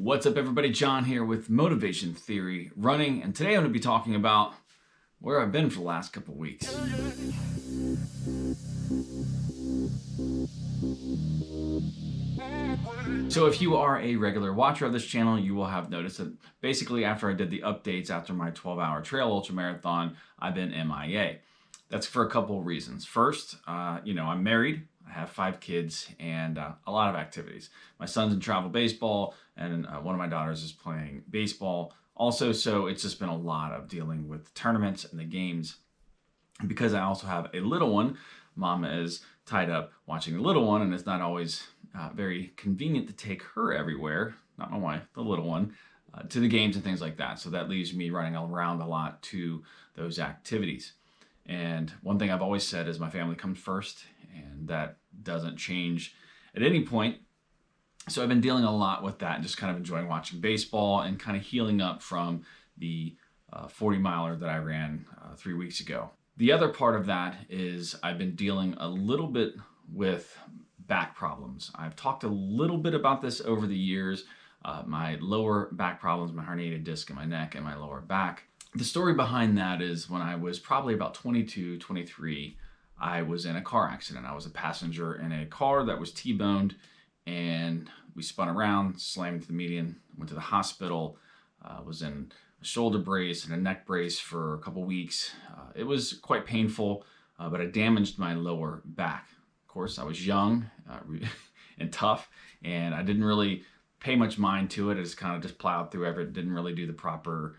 What's up everybody, John here with Motivation Theory Running, and today I'm going to be talking about where I've been for the last couple weeks. So if you are a regular watcher of this channel, you will have noticed that basically after I did the updates after my 12-hour trail ultra marathon, I've been MIA. That's for a couple of reasons. First, I'm married. I have 5 kids and a lot of activities. My son's in travel baseball and one of my daughters is playing baseball also, so it's just been a lot of dealing with tournaments and the games. And because I also have a little one, Mama is tied up watching the little one, and it's not always very convenient to take her everywhere, not my wife, the little one, to the games and things like that. So that leaves me running around a lot to those activities. And one thing I've always said is my family comes first, and that doesn't change at any point. So I've been dealing a lot with that and just kind of enjoying watching baseball and kind of healing up from the 40-miler that I ran 3 weeks ago. The other part of that is I've been dealing a little bit with back problems. I've talked a little bit about this over the years. My lower back problems, my herniated disc in my neck and my lower back. The story behind that is when I was probably about 22, 23, I was in a car accident. I was a passenger in a car that was T-boned, and we spun around, slammed into the median, went to the hospital, was in a shoulder brace and a neck brace for a couple weeks. It was quite painful, but I damaged my lower back. Of course, I was young and tough, and I didn't really pay much mind to it. I just kind of plowed through everything. Didn't really do the proper,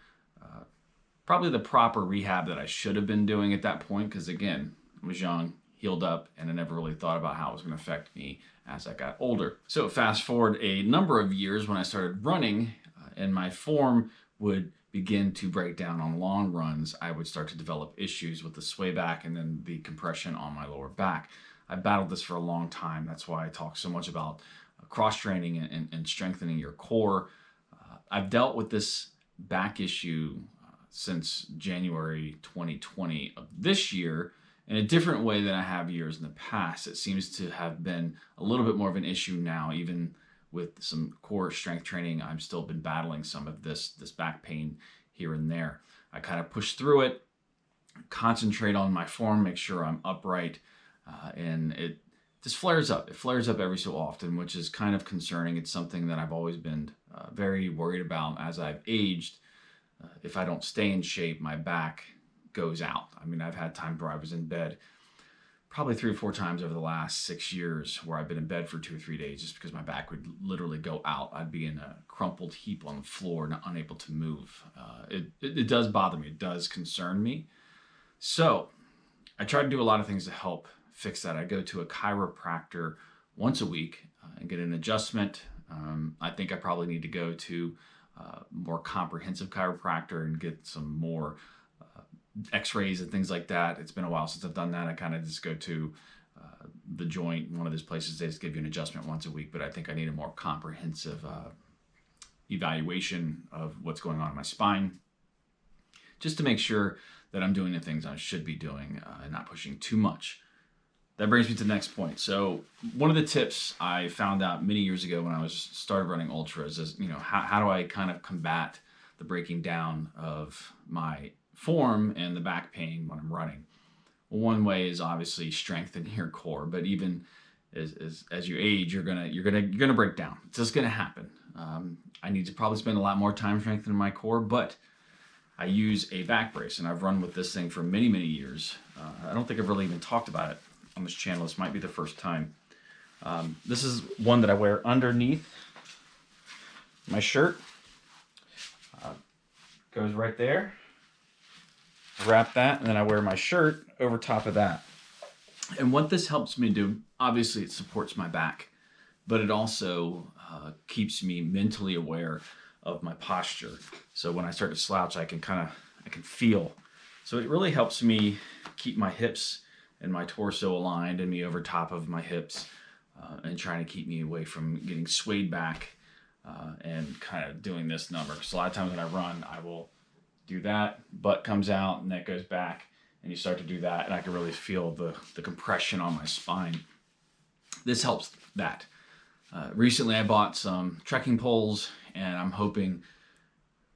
probably the proper rehab that I should have been doing at that point, because again, I was young, healed up, and I never really thought about how it was going to affect me as I got older. So fast forward a number of years when I started running, and my form would begin to break down on long runs. I would start to develop issues with the sway back and then the compression on my lower back. I battled this for a long time. That's why I talk so much about cross-training and strengthening your core. I've dealt with this back issue since January 2020 of this year in a different way than I have years in the past. It seems to have been a little bit more of an issue now. Even with some core strength training, I've still been battling some of this back pain here and there. I kind of push through it, concentrate on my form, make sure I'm upright, and it just flares up. It flares up every so often, which is kind of concerning. It's something that I've always been very worried about as I've aged. If I don't stay in shape, my back goes out. I mean, I've had times where I was in bed probably 3 or 4 times over the last 6 years where I've been in bed for 2 or 3 days just because my back would literally go out. I'd be in a crumpled heap on the floor and unable to move. It does bother me. It does concern me. So I try to do a lot of things to help fix that. I go to a chiropractor once a week and get an adjustment. I think I probably need to go to more comprehensive chiropractor and get some more x-rays and things like that. It's been a while since I've done that. I kind of just go to the joint, one of those places. They just give you an adjustment once a week, but I think I need a more comprehensive evaluation of what's going on in my spine, just to make sure that I'm doing the things I should be doing and not pushing too much. That brings me to the next point. So one of the tips I found out many years ago when I started running ultras is, how do I kind of combat the breaking down of my form and the back pain when I'm running? Well, one way is obviously strengthen your core, but even as you age, you're gonna break down. It's just gonna happen. I need to probably spend a lot more time strengthening my core, but I use a back brace, and I've run with this thing for many, many years. I don't think I've really even talked about it on this channel. This might be the first time. This is one that I wear underneath my shirt. Goes right there. Wrap that, and then I wear my shirt over top of that. And what this helps me do, obviously it supports my back, but it also keeps me mentally aware of my posture. So when I start to slouch, I can feel. So it really helps me keep my hips and my torso aligned and me over top of my hips, and trying to keep me away from getting swayed back and kind of doing this number. So a lot of times when I run, I will do that, butt comes out, neck goes back, and you start to do that, and I can really feel the compression on my spine. This helps that. Recently I bought some trekking poles And I'm hoping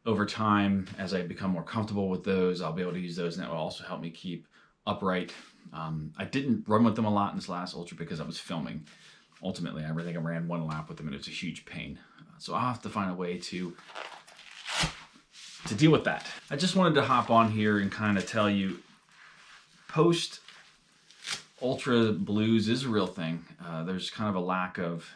over time, as I become more comfortable with those, I'll be able to use those, and that will also help me keep upright. I didn't run with them a lot in this last ultra because I was filming. Ultimately, I think I ran one lap with them, and it's a huge pain. So I'll have to find a way to deal with that. I just wanted to hop on here and kind of tell you, post ultra blues is a real thing. There's kind of a lack of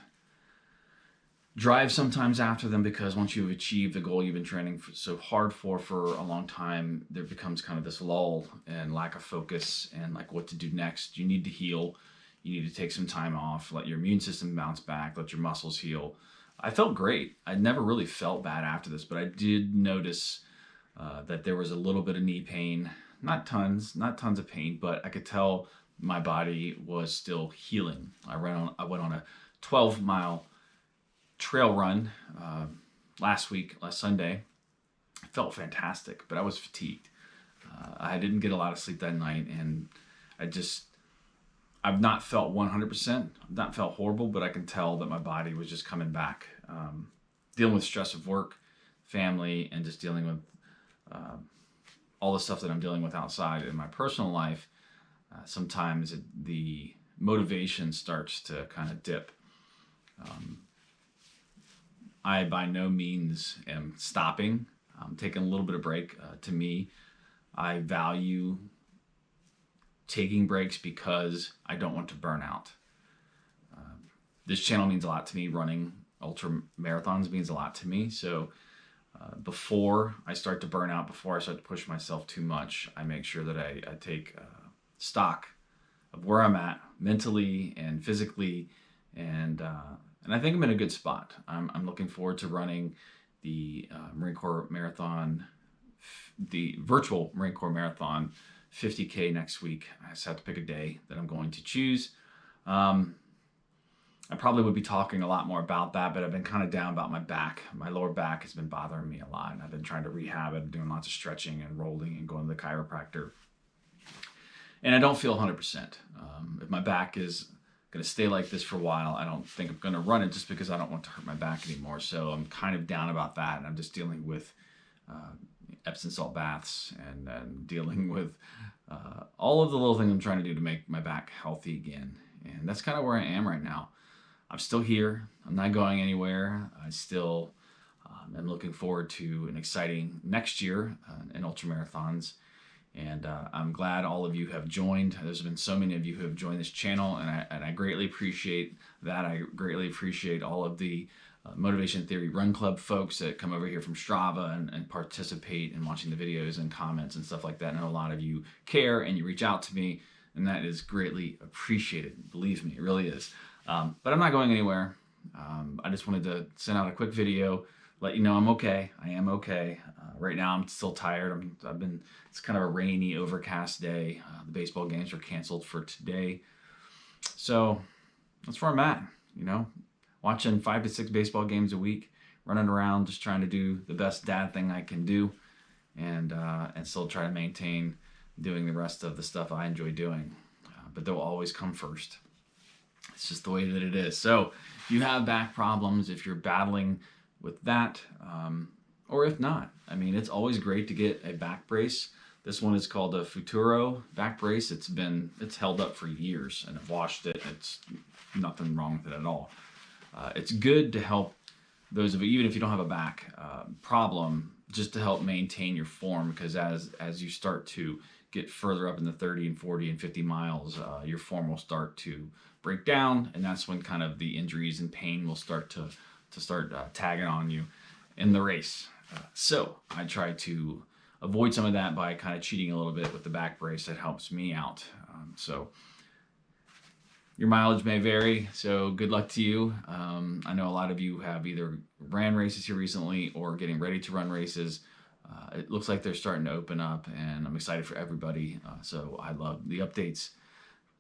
drive sometimes after them, because once you've achieved the goal you've been training so hard for a long time, there becomes kind of this lull and lack of focus and like what to do next. You need to heal. You need to take some time off, let your immune system bounce back, let your muscles heal. I felt great. I never really felt bad after this, but I did notice that there was a little bit of knee pain. Not tons of pain, but I could tell my body was still healing. I went on a 12-mile trail run last Sunday. I felt fantastic, but I was fatigued. I didn't get a lot of sleep that night, and I've not felt 100%. I've not felt horrible, but I can tell that my body was just coming back. Dealing with stress of work, family, and just dealing with all the stuff that I'm dealing with outside in my personal life. Sometimes the motivation starts to kind of dip. I by no means am stopping. I'm taking a little bit of break. To me, I value taking breaks because I don't want to burn out. This channel means a lot to me. Running ultra marathons means a lot to me. So before I start to burn out, before I start to push myself too much, I make sure that I take stock of where I'm at mentally and physically, and I think I'm in a good spot. I'm looking forward to running the Marine Corps Marathon, the virtual Marine Corps Marathon 50K next week. I just have to pick a day that I'm going to choose. I probably would be talking a lot more about that, but I've been kind of down about my back. My lower back has been bothering me a lot, and I've been trying to rehab it, doing lots of stretching and rolling and going to the chiropractor. And I don't feel 100%. If my back is going to stay like this for a while, I don't think I'm going to run it, just because I don't want to hurt my back anymore. So I'm kind of down about that, and I'm just dealing with Epsom salt baths and dealing with all of the little things I'm trying to do to make my back healthy again. And that's kind of where I am right now. I'm still here. I'm not going anywhere. I still am looking forward to an exciting next year in ultramarathons. And I'm glad all of you have joined. There's been so many of you who have joined this channel, and I greatly appreciate that. I greatly appreciate all of the Motivation Theory Run Club folks that come over here from Strava and participate in watching the videos and comments and stuff like that. I know a lot of you care and you reach out to me, and that is greatly appreciated. Believe me, it really is. But I'm not going anywhere. I just wanted to send out a quick video, let you know I'm okay. I am okay. Right now I'm still tired. It's kind of a rainy, overcast day. The baseball games were canceled for today. So that's where I'm at, watching 5 to 6 baseball games a week, running around, just trying to do the best dad thing I can do, and still try to maintain doing the rest of the stuff I enjoy doing. But they'll always come first. It's just the way that it is. So if you have back problems, if you're battling with that, or if not, it's always great to get a back brace. This one is called a Futuro back brace. It's held up for years, and I've washed it. It's nothing wrong with it at all. It's good to help those of you, even if you don't have a back problem, just to help maintain your form, because as you start to get further up in the 30 and 40 and 50 miles, your form will start to break down, and that's when kind of the injuries and pain will start to tagging on you in the race. So I try to avoid some of that by kind of cheating a little bit with the back brace. That helps me out. So your mileage may vary, so good luck to you. I know a lot of you have either ran races here recently or getting ready to run races. It looks like they're starting to open up, and I'm excited for everybody. So I love the updates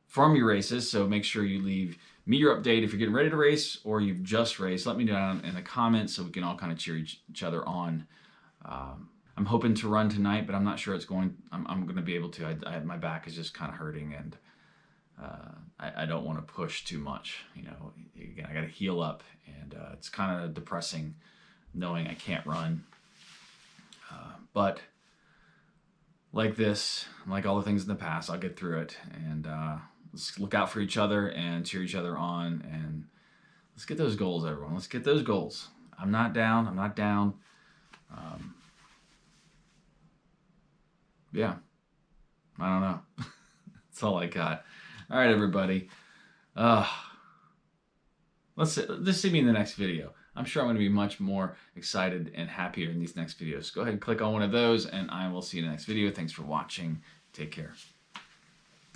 from your races. So make sure you leave me your update if you're getting ready to race or you've just raced. Let me know down in the comments so we can all kind of cheer each other on. I'm hoping to run tonight, but I'm not sure I'm going to be able to. My back is just kind of hurting, and I don't want to push too much. Again, I got to heal up, and it's kind of depressing knowing I can't run. But like this, like all the things in the past, I'll get through it. And let's look out for each other and cheer each other on. And let's get those goals, everyone. Let's get those goals. I'm not down. I'm not down. Yeah, I don't know. That's all I got. All right, everybody. Just see me in the next video. I'm sure I'm going to be much more excited and happier in these next videos. Go ahead and click on one of those, and I will see you in the next video. Thanks for watching. Take care.